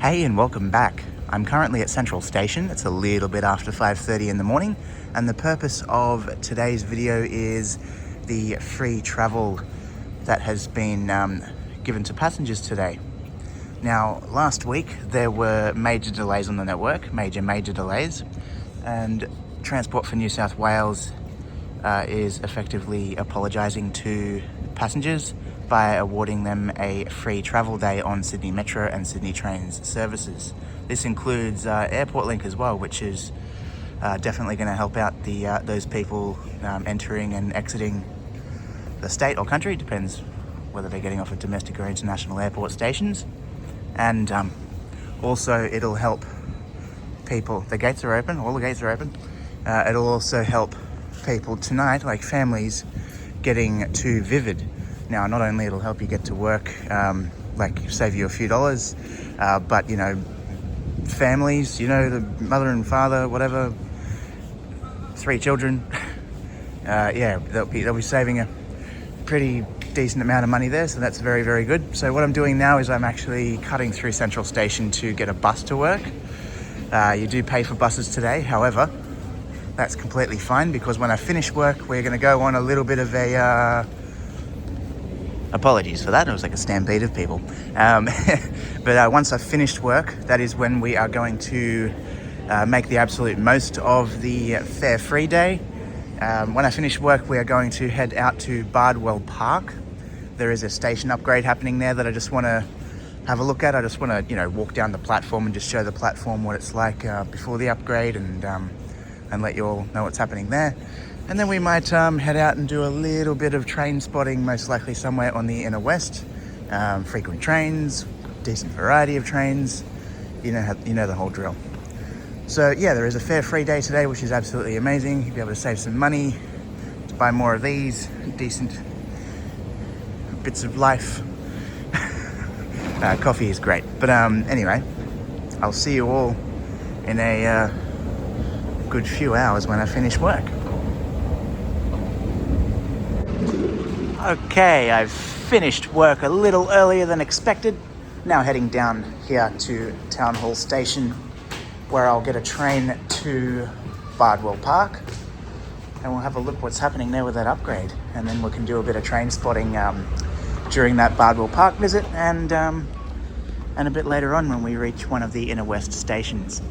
Hey and welcome back. I'm currently at Central Station. It's a little bit after 5:30 in the morning, and the purpose of today's video is the free travel that has been given to passengers today. Now, last week there were major delays on the network, major delays, and Transport for New South Wales is effectively apologising to passengers by awarding them a free travel day on Sydney Metro and Sydney Trains services. This includes Airport Link as well, which is definitely going to help out those people entering and exiting the state or country, depends whether they're getting off at domestic or international airport stations. And also it'll help people, the gates are open, all the gates are open. It'll also help people tonight, like families, getting to Vivid. Now, not only it'll help you get to work, like save you a few dollars, but you know, families, you know, the mother and father, whatever, 3 children, yeah, they'll be saving a pretty decent amount of money there, so that's very, very good. So what I'm doing now is I'm actually cutting through Central Station to get a bus to work. You do pay for buses today, however, that's completely fine, because when I finish work, we're going to go on a little bit of a apologies for that, it was like a stampede of people. But once I've finished work, that is when we are going to make the absolute most of the fare free day. When I finish work, we are going to head out to Bardwell Park. There is a station upgrade happening there that I just want to have a look at. I just want to, you know, walk down the platform and just show the platform what it's like before the upgrade, and let you all know what's happening there. And then we might head out and do a little bit of train spotting, most likely somewhere on the inner west. Frequent trains, decent variety of trains, you know the whole drill. So yeah, there is a fare free day today, which is absolutely amazing. You'll be able to save some money to buy more of these decent bits of life. Coffee is great, but anyway, I'll see you all in a good few hours when I finish work. Okay, I've finished work a little earlier than expected. Now heading down here to Town Hall Station, where I'll get a train to Bardwell Park, and we'll have a look what's happening there with that upgrade, and then we can do a bit of train spotting during that Bardwell Park visit, and a bit later on when we reach one of the inner west stations.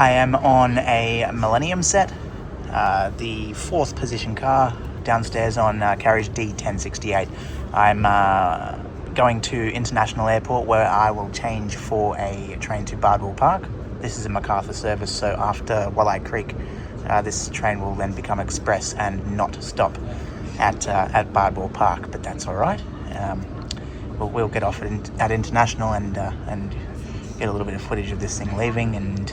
I am on a Millennium set, the 4th position car downstairs on carriage D1068. I'm going to International Airport, where I will change for a train to Bardwell Park. This is a Macarthur service, so after Walleye Creek, this train will then become express and not stop at Bardwell Park, but that's all right. We'll get off at International and get a little bit of footage of this thing leaving, and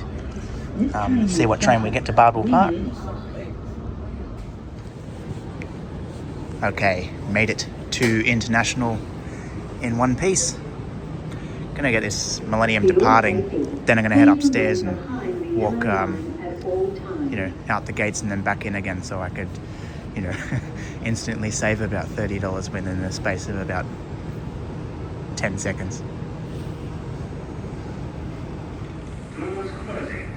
see what train we get to Bardwell Park. Okay, made it to International in one piece. Gonna get this Millennium departing, then I'm gonna head upstairs and walk, out the gates and then back in again, so I could, instantly save about $30 within the space of about 10 seconds.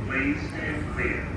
Please stand clear.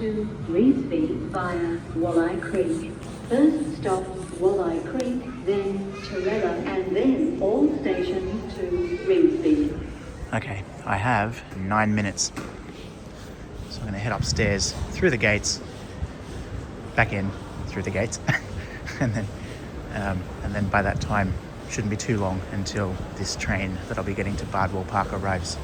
to Reesby via Walleye Creek. First stop Walleye Creek, then Torella, and then all stations to Reesby. Okay, I have 9 minutes. So I'm going to head upstairs through the gates, back in through the gates, and then by that time, shouldn't be too long until this train that I'll be getting to Bardwell Park arrives.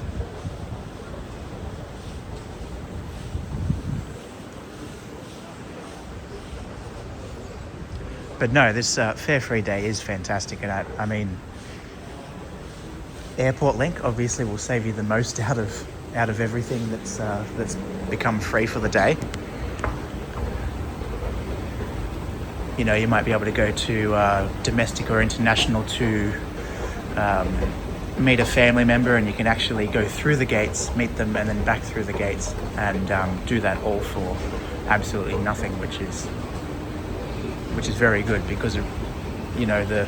But no, this fare free day is fantastic, and I mean, Airport Link obviously will save you the most out of everything that's become free for the day. You know, you might be able to go to domestic or international to meet a family member, and you can actually go through the gates, meet them, and then back through the gates, and do that all for absolutely nothing, which is very good, because you know the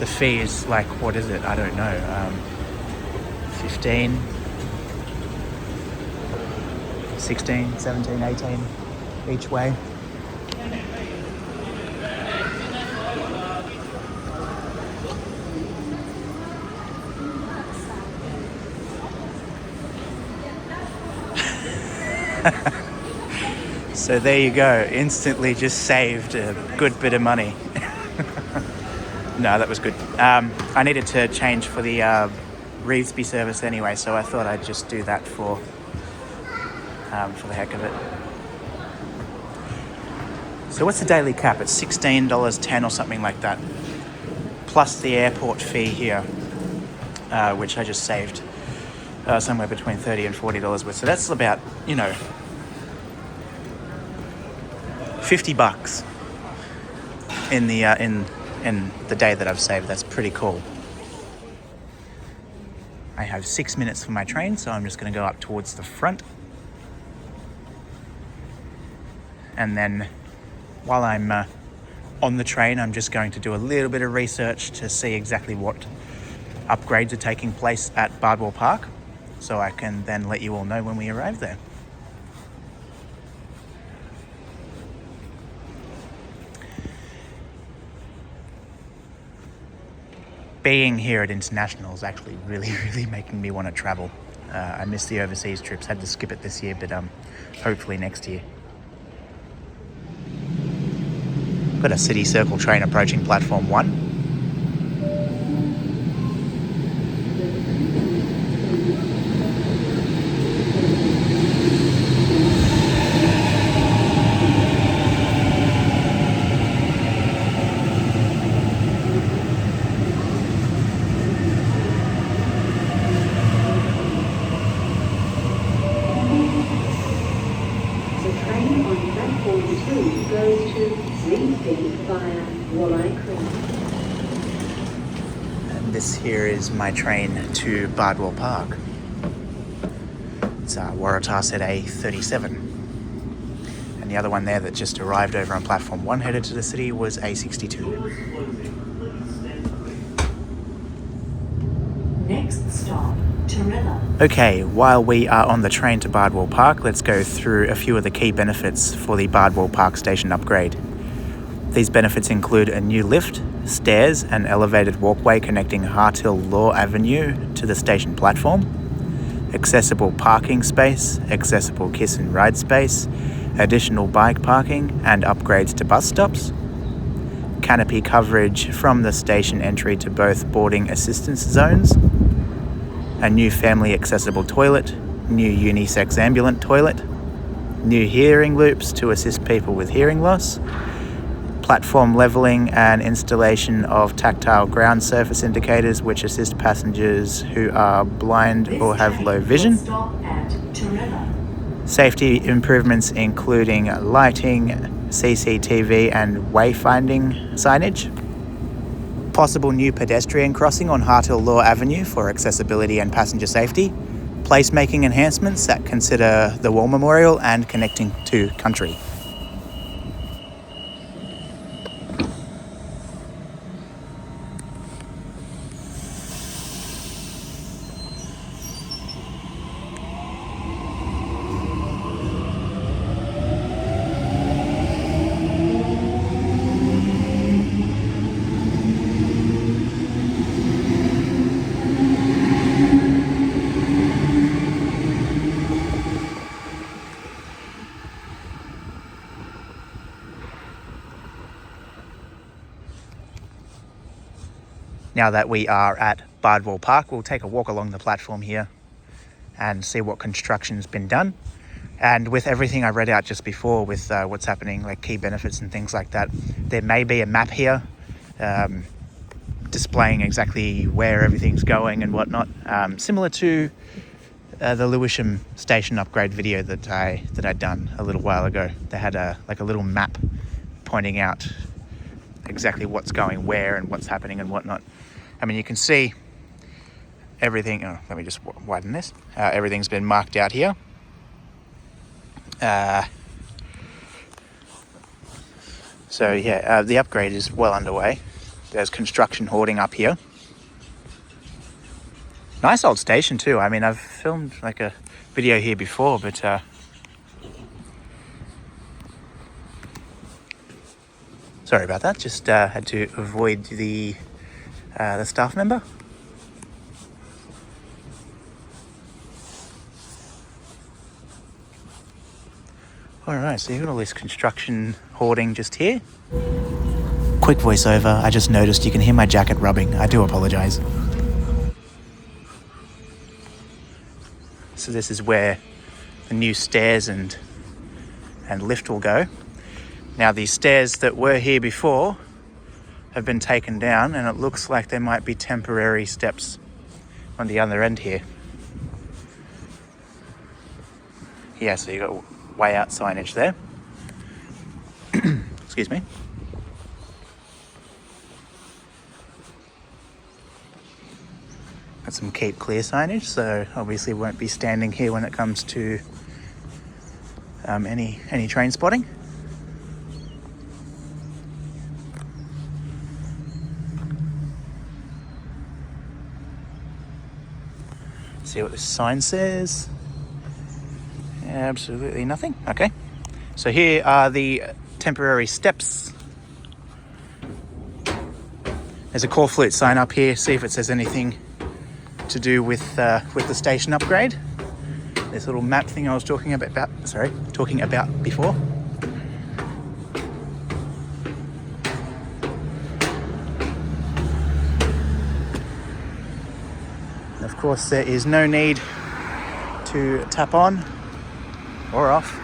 fee is like, what is it? I don't know, 15, 16, 17, 18 each way. So there you go, instantly just saved a good bit of money. No, that was good. I needed to change for the Reevesby service anyway, so I thought I'd just do that for the heck of it. So what's the daily cap? It's $16.10 or something like that, plus the airport fee here, which I just saved somewhere between $30 and $40 worth. So that's about, you know, $50 in the day that I've saved. That's pretty cool. I have 6 minutes for my train, so I'm just going to go up towards the front. And then while I'm on the train, I'm just going to do a little bit of research to see exactly what upgrades are taking place at Bardwell Park, so I can then let you all know when we arrive there. Being here at International is actually really making me want to travel. I missed the overseas trips, had to skip it this year, but hopefully next year. Got a City Circle train approaching platform 1. This here is my train to Bardwell Park. It's Waratahs at A37. And the other one there that just arrived over on platform 1 headed to the city was A62. Next stop, Torella. Okay, while we are on the train to Bardwell Park, let's go through a few of the key benefits for the Bardwell Park station upgrade. These benefits include a new lift, stairs, and elevated walkway connecting Harthill Law Avenue to the station platform, accessible parking space, accessible kiss and ride space, additional bike parking, and upgrades to bus stops, canopy coverage from the station entry to both boarding assistance zones, a new family accessible toilet, new unisex ambulant toilet, new hearing loops to assist people with hearing loss, platform levelling and installation of tactile ground surface indicators which assist passengers who are blind or have low vision. Safety improvements including lighting, CCTV and wayfinding signage. Possible new pedestrian crossing on Harthill Law Avenue for accessibility and passenger safety. Placemaking enhancements that consider the War Memorial and connecting to country. now that we are at Bardwell Park, we'll take a walk along the platform here and see what construction's been done. And with everything I read out just before with what's happening, like key benefits and things like that, there may be a map here displaying exactly where everything's going and whatnot, similar to the Lewisham station upgrade video that I'd done a little while ago. They had a little map pointing out exactly what's going where and what's happening and whatnot. I mean, you can see everything. Oh, let me just widen this. Everything's been marked out here. So yeah, the upgrade is well underway. There's construction hoarding up here. Nice old station too. I mean, I've filmed like a video here before, but sorry about that. Just had to avoid the staff member. All right, so you've got all this construction hoarding just here. Quick voiceover. I just noticed you can hear my jacket rubbing. I do apologize. So this is where the new stairs and lift will go. Now these stairs that were here before have been taken down, and it looks like there might be temporary steps on the other end here. Yeah, so you got way out signage there. Excuse me. Got some keep clear signage, so obviously won't be standing here when it comes to any train spotting. See what this sign says. Absolutely nothing. Okay, so here are the temporary steps. There's a call flute sign up here. See if it says anything to do with the station upgrade. This little map thing I was talking about before. And of course, there is no need to tap on or off.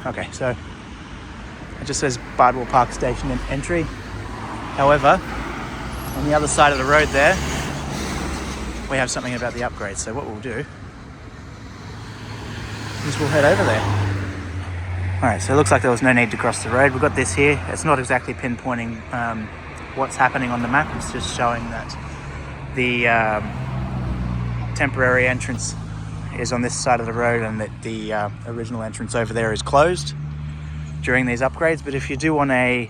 Okay, so it just says Bardwell Park Station and entry. However, on the other side of the road there, we have something about the upgrade. So what we'll do is we'll head over there. All right, so it looks like there was no need to cross the road. We've got this here. It's not exactly pinpointing what's happening on the map. It's just showing that the temporary entrance is on this side of the road and that the original entrance over there is closed during these upgrades. But if you do want a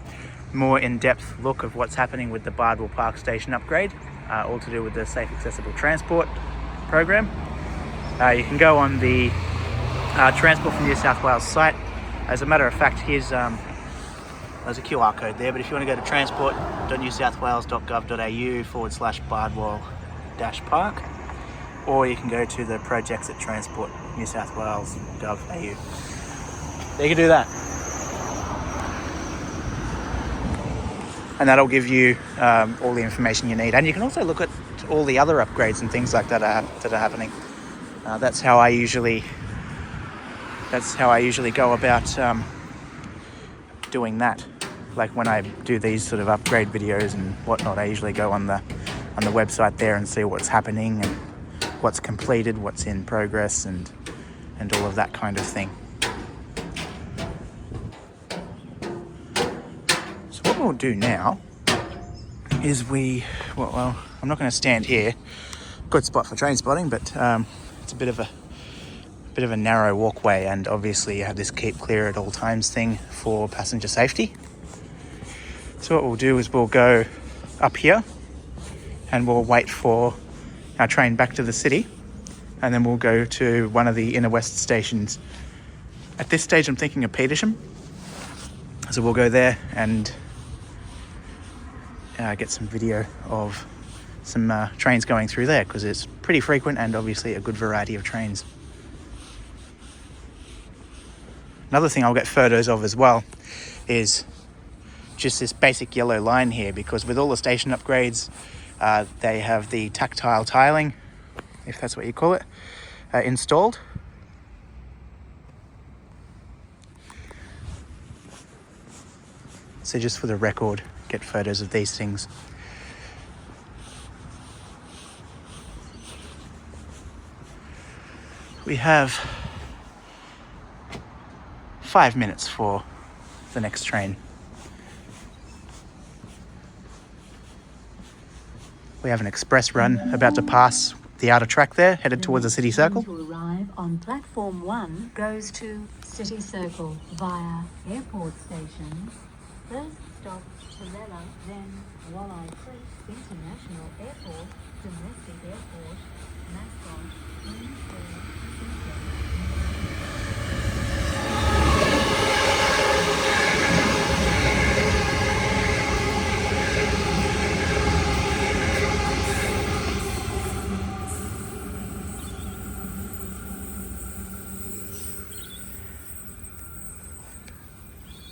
more in-depth look of what's happening with the Bardwell Park Station upgrade, all to do with the Safe Accessible Transport program, you can go on the Transport for New South Wales site. As a matter of fact, there's a QR code there, but if you want to go to transport.newsouthwales.gov.au/Bardwell-Park, or you can go to the projects at Transport New South Wales.gov.au. You can do that. And that'll give you all the information you need. And you can also look at all the other upgrades and things like that are happening. That's how I usually go about doing that. Like when I do these sort of upgrade videos and whatnot, I usually go on the website there and see what's happening and what's completed, what's in progress, and all of that kind of thing. So what we'll do now is I'm not going to stand here. Good spot for train spotting, but it's a bit of a narrow walkway, and obviously you have this keep clear at all times thing for passenger safety. So what we'll do is we'll go up here and we'll wait for our train back to the city, and then we'll go to one of the inner west stations. At this stage I'm thinking of Petersham, so we'll go there and get some video of some trains going through there, because it's pretty frequent and obviously a good variety of trains. Another thing I'll get photos of as well is just this basic yellow line here, because with all the station upgrades, they have the tactile tiling, if that's what you call it, installed. So just for the record, get photos of these things. We have 5 minutes for the next train. We have an express run about to pass the outer track there, headed towards the city circle. To arrive on platform 1 goes to City Circle via airport station. First stop Torella, then Walleye Creek International Airport, Domestic Airport, Mascot,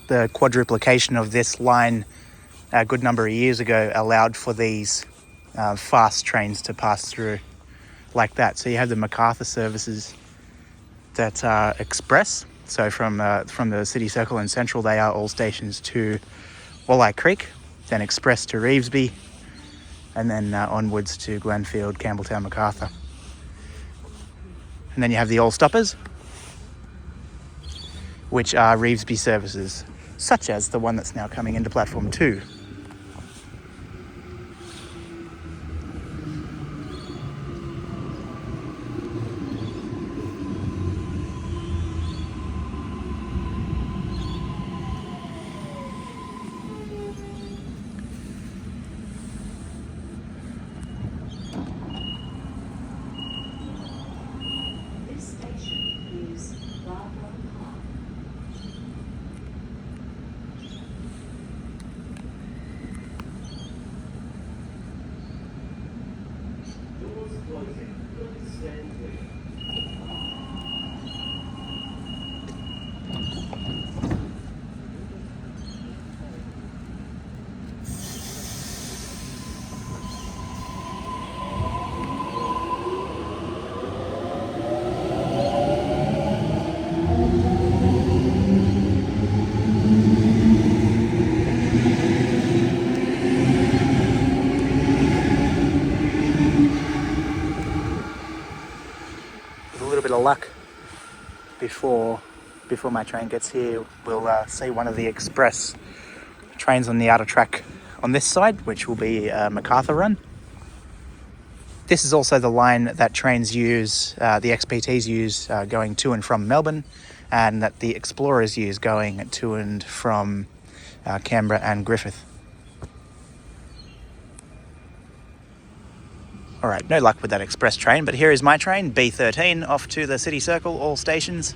The quadruplication of this line a good number of years ago allowed for these fast trains to pass through like that. So you have the MacArthur services that are express. So from the city circle and central, they are all stations to Walleye Creek, then express to Revesby, and then onwards to Glenfield, Campbelltown, MacArthur. And then you have the all stoppers, which are Revesby services, such as the one that's now coming into platform 2. This station is Bardwell Park. Doors closing. Please stand clear. With a little bit of luck, before my train gets here, we'll see one of the express trains on the outer track on this side, which will be MacArthur run. This is also the line that trains use, the XPTs use going to and from Melbourne, and that the Explorers use going to and from Canberra and Griffith. All right, no luck with that express train, but here is my train, B13, off to the city circle, all stations.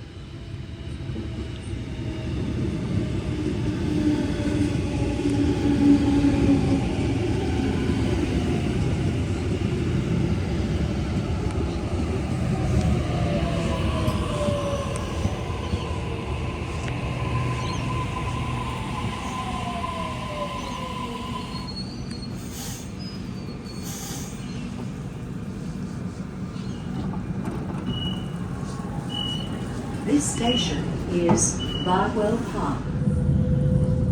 This station is Bardwell Park.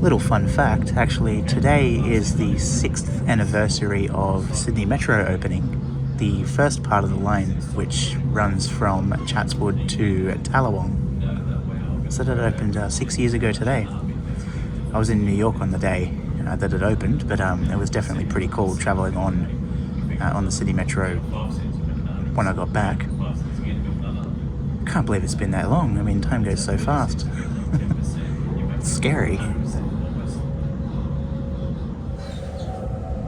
Little fun fact, actually, today is the 6th anniversary of Sydney Metro opening, the first part of the line, which runs from Chatswood to Tallawong. So that opened 6 years ago today. I was in New York on the day that it opened, but it was definitely pretty cool travelling on the Sydney Metro when I got back. Can't believe it's been that long. I mean, time goes so fast. It's scary.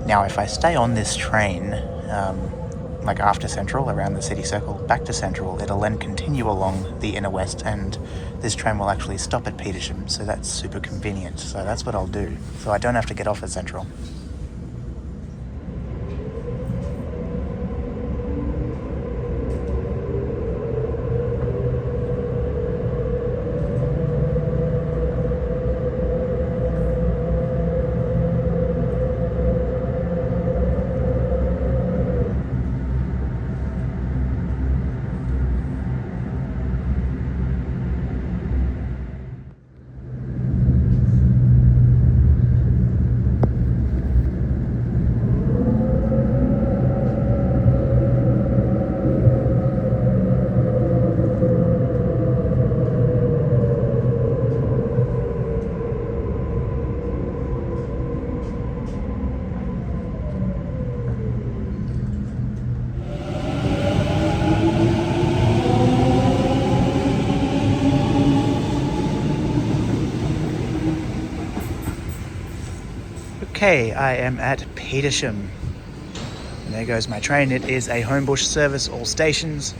Now, if I stay on this train, like after Central, around the city circle, back to Central, it'll then continue along the inner west, and this train will actually stop at Petersham, so that's super convenient. So that's what I'll do. So I don't have to get off at Central. Okay, I am at Petersham. And there goes my train. It is a Homebush service, all stations.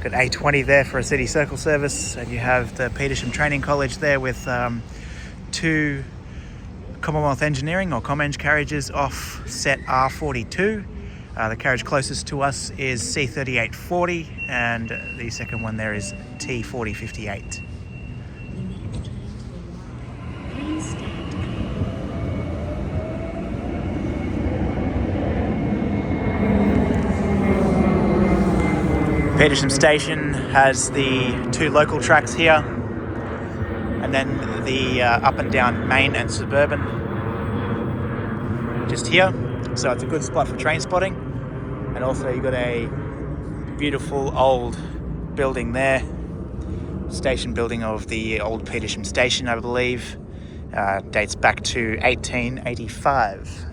Got A20 there for a City Circle service, and you have the Petersham Training College there with 2 Commonwealth Engineering or Comeng carriages off set R42. The carriage closest to us is C3840, and the second one there is T4058. Petersham Station has the 2 local tracks here, and then the up and down main and suburban just here. So it's a good spot for train spotting. And also you've got a beautiful old building there, station building of the old Petersham Station, I believe. Dates back to 1885.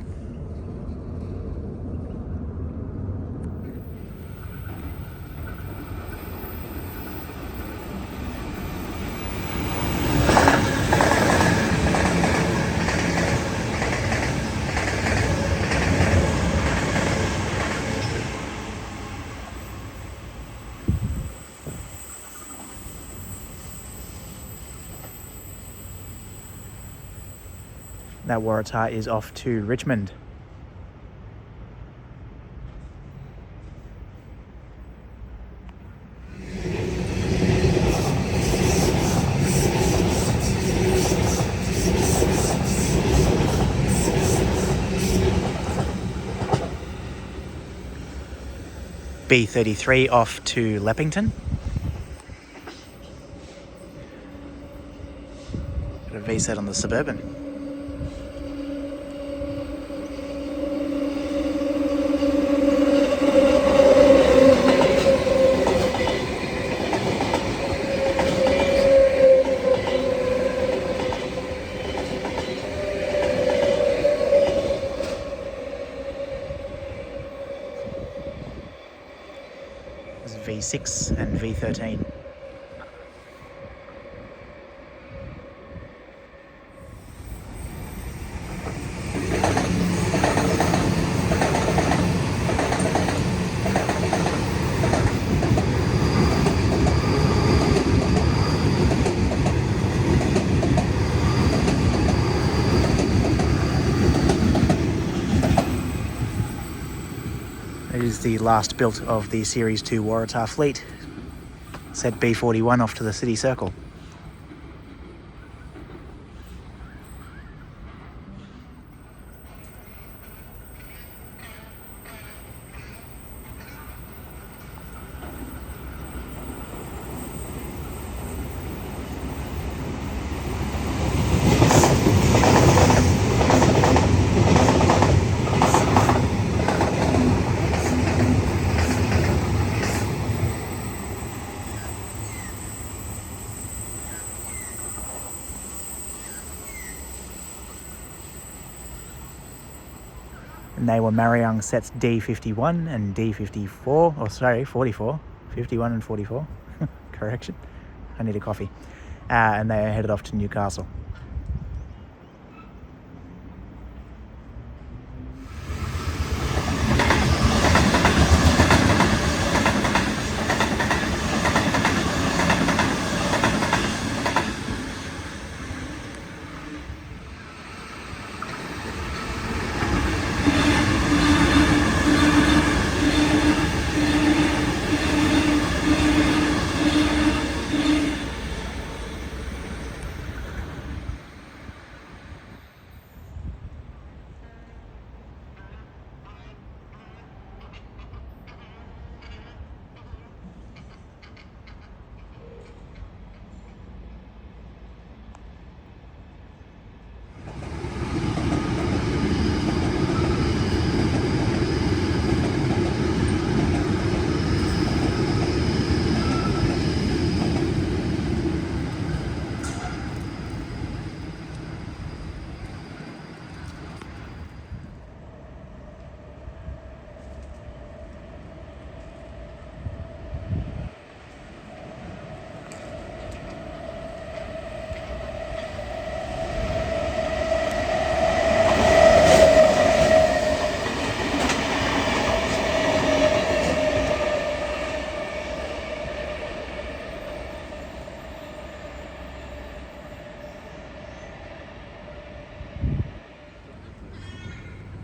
That Waratah is off to Richmond. B33 off to Leppington. Got a V set on the Suburban. V6 and V13. It is the last built of the Series 2 Waratah fleet. Set B41 off to the City Circle. And they were Mariung sets D51 and D54, 44, 51 and 44, correction, I need a coffee, and they are headed off to Newcastle.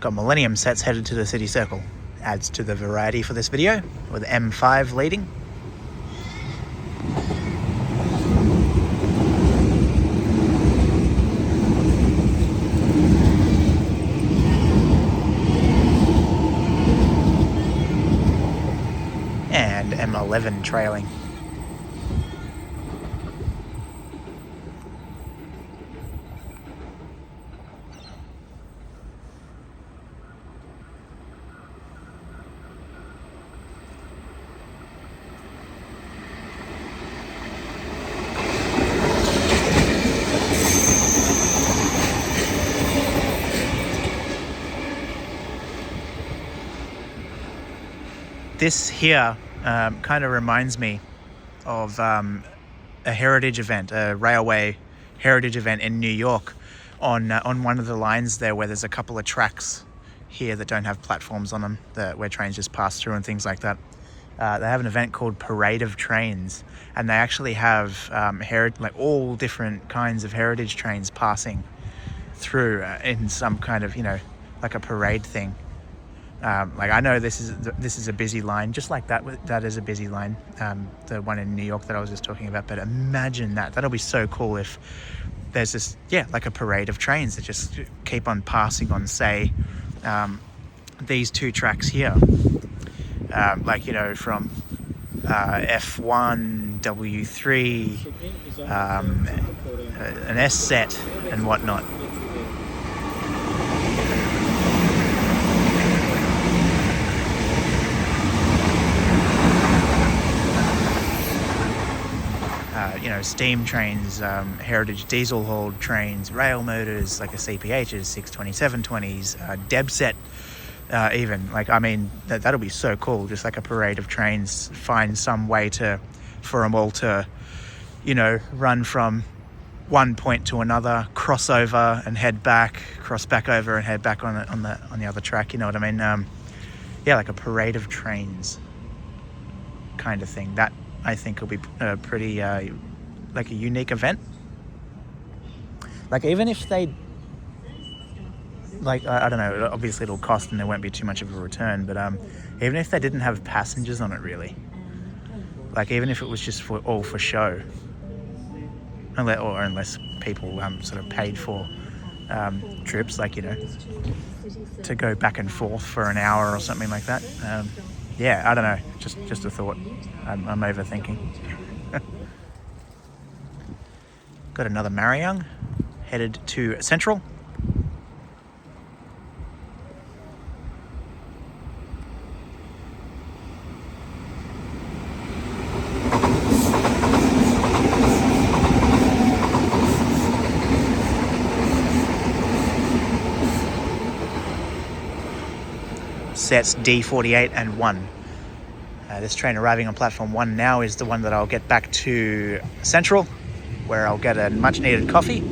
Got Millennium sets headed to the city circle. Adds to the variety for this video, with M5 leading. And M11 trailing. This here kind of reminds me of a heritage event, a railway heritage event in New York on one of the lines there, where there's a couple of tracks here that don't have platforms on them, where trains just pass through and things like that. They have an event called Parade of Trains, and they actually have like all different kinds of heritage trains passing through in some kind of, like a parade thing. Like I know this is a busy line, just like that is a busy line, the one in New York that I was just talking about. But imagine that'll be so cool if there's this, like a parade of trains that just keep on passing on, say, these two tracks here, like, from F1, W3, an S set and whatnot. Steam trains, heritage diesel hauled trains, rail motors like a CPHs, 62720s, Deb set, even. Like, I mean, that'll be so cool. Just like a parade of trains, find some way for them all to, run from one point to another, cross over and head back, cross back over and head back on the other track. You know what I mean? Like a parade of trains kind of thing. That, I think, will be pretty like a unique event. Like, even if they, like, I don't know, obviously it'll cost and there won't be too much of a return, but even if they didn't have passengers on it, really, like, even if it was just all for show, unless people sort of paid for trips, like, to go back and forth for an hour or something like that. I don't know, just a thought. I'm overthinking. Got another Mariung headed to Central. Sets D48 and 1. This train arriving on platform 1 now is the one that I'll get back to Central, where I'll get a much needed coffee. The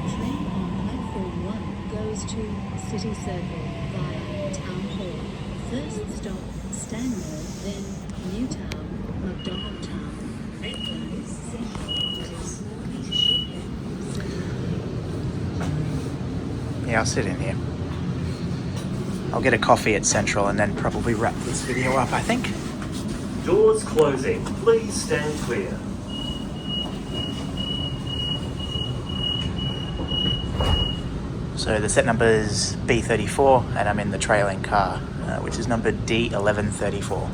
train on platform 1 goes to City Circle via Town Hall. First stop, Stanmore, then Newtown, McDonald Town. I'll sit in here. I'll get a coffee at Central and then probably wrap this video up, I think. Doors closing. Please stand clear. So the set number is B34 and I'm in the trailing car, which is number D1134.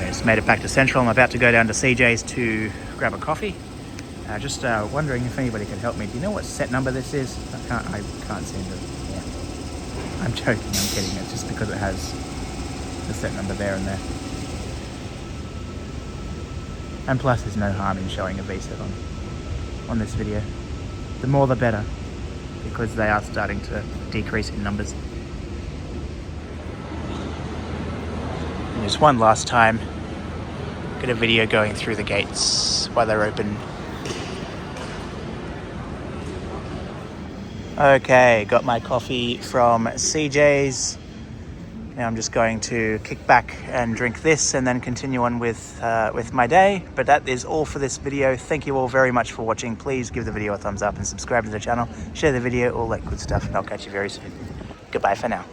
Just made it back to Central. I'm about to go down to CJ's to grab a coffee. Just wondering if anybody could help me. Do you know what set number this is? I can't seem to. Yeah. I'm joking. I'm kidding. It's just because it has the set number there and there. And plus, there's no harm in showing a V set on this video. The more, the better, because they are starting to decrease in numbers. just one last time, get a video going through the gates while they're open. Okay, got my coffee from CJ's. Now I'm just going to kick back and drink this and then continue on with my day. But that is all for this video. Thank you all very much for watching. Please give the video a thumbs up and subscribe to the channel. Share the video, all that good stuff, and I'll catch you very soon. Goodbye for now.